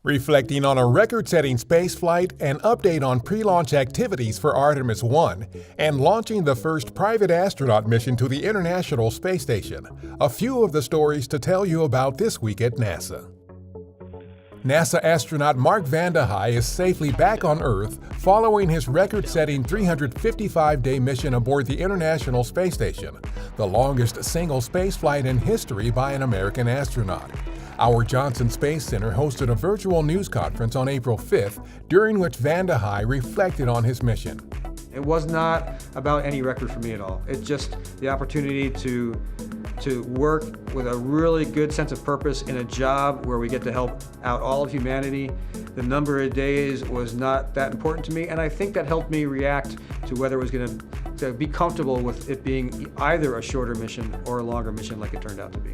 Reflecting on a record-setting spaceflight, an update on pre-launch activities for Artemis 1, and launching the first private astronaut mission to the International Space Station. A few of the stories to tell you about this week at NASA. NASA astronaut Mark Vande Hei is safely back on Earth following his record-setting 355-day mission aboard the International Space Station, the longest single spaceflight in history by an American astronaut. Our Johnson Space Center hosted a virtual news conference on April 5th, during which Vande Hei reflected on his mission. It was not about any record for me at all. It's just the opportunity to work with a really good sense of purpose in a job where we get to help out all of humanity. The number of days was not that important to me, and I think that helped me react to whether it was going to be comfortable with it being either a shorter mission or a longer mission like it turned out to be.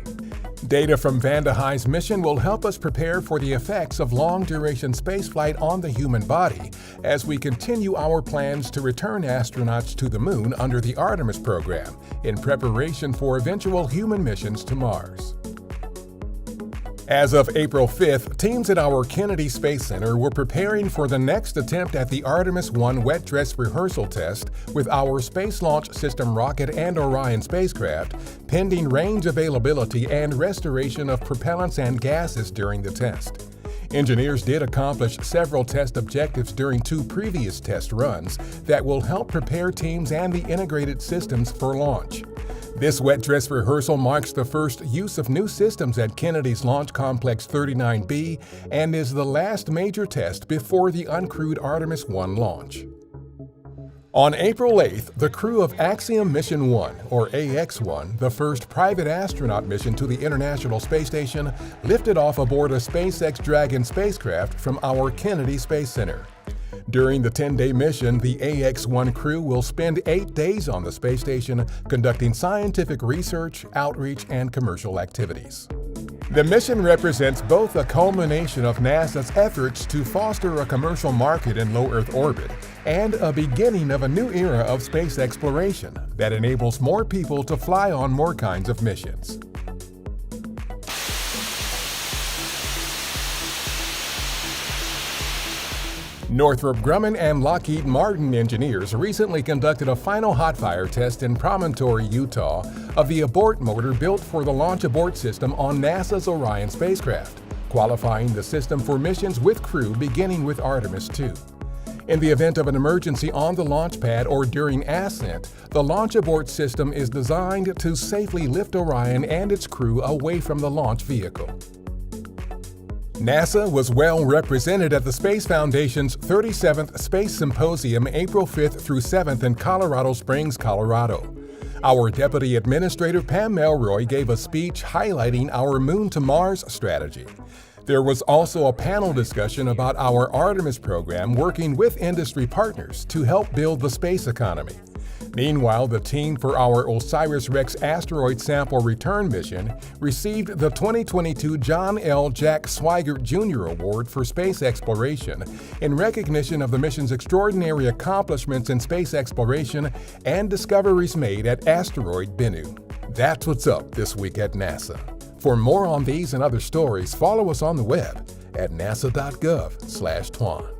Data from Vande Hei's mission will help us prepare for the effects of long-duration spaceflight on the human body as we continue our plans to return astronauts to the Moon under the Artemis program in preparation for eventual human missions to Mars. As of April 5th, teams at our Kennedy Space Center were preparing for the next attempt at the Artemis 1 wet dress rehearsal test with our Space Launch System rocket and Orion spacecraft, pending range availability and restoration of propellants and gases during the test. Engineers did accomplish several test objectives during two previous test runs that will help prepare teams and the integrated systems for launch. This wet dress rehearsal marks the first use of new systems at Kennedy's Launch Complex 39B and is the last major test before the uncrewed Artemis 1 launch. On April 8th, the crew of Axiom Mission 1, or AX-1, the first private astronaut mission to the International Space Station, lifted off aboard a SpaceX Dragon spacecraft from our Kennedy Space Center. During the 10-day mission, the AX-1 crew will spend 8 days on the space station conducting scientific research, outreach, and commercial activities. The mission represents both a culmination of NASA's efforts to foster a commercial market in low Earth orbit and a beginning of a new era of space exploration that enables more people to fly on more kinds of missions. Northrop Grumman and Lockheed Martin engineers recently conducted a final hot-fire test in Promontory, Utah, of the abort motor built for the Launch Abort System on NASA's Orion spacecraft, qualifying the system for missions with crew beginning with Artemis 2. In the event of an emergency on the launch pad or during ascent, the Launch Abort System is designed to safely lift Orion and its crew away from the launch vehicle. NASA was well represented at the Space Foundation's 37th Space Symposium April 5th through 7th in Colorado Springs, Colorado. Our Deputy Administrator Pam Melroy gave a speech highlighting our Moon to Mars strategy. There was also a panel discussion about our Artemis program working with industry partners to help build the space economy. Meanwhile, the team for our OSIRIS-REx asteroid sample return mission received the 2022 John L. Jack Swigert Jr. Award for Space Exploration in recognition of the mission's extraordinary accomplishments in space exploration and discoveries made at asteroid Bennu. That's what's up this week at NASA. For more on these and other stories, follow us on the web at nasa.gov/twan.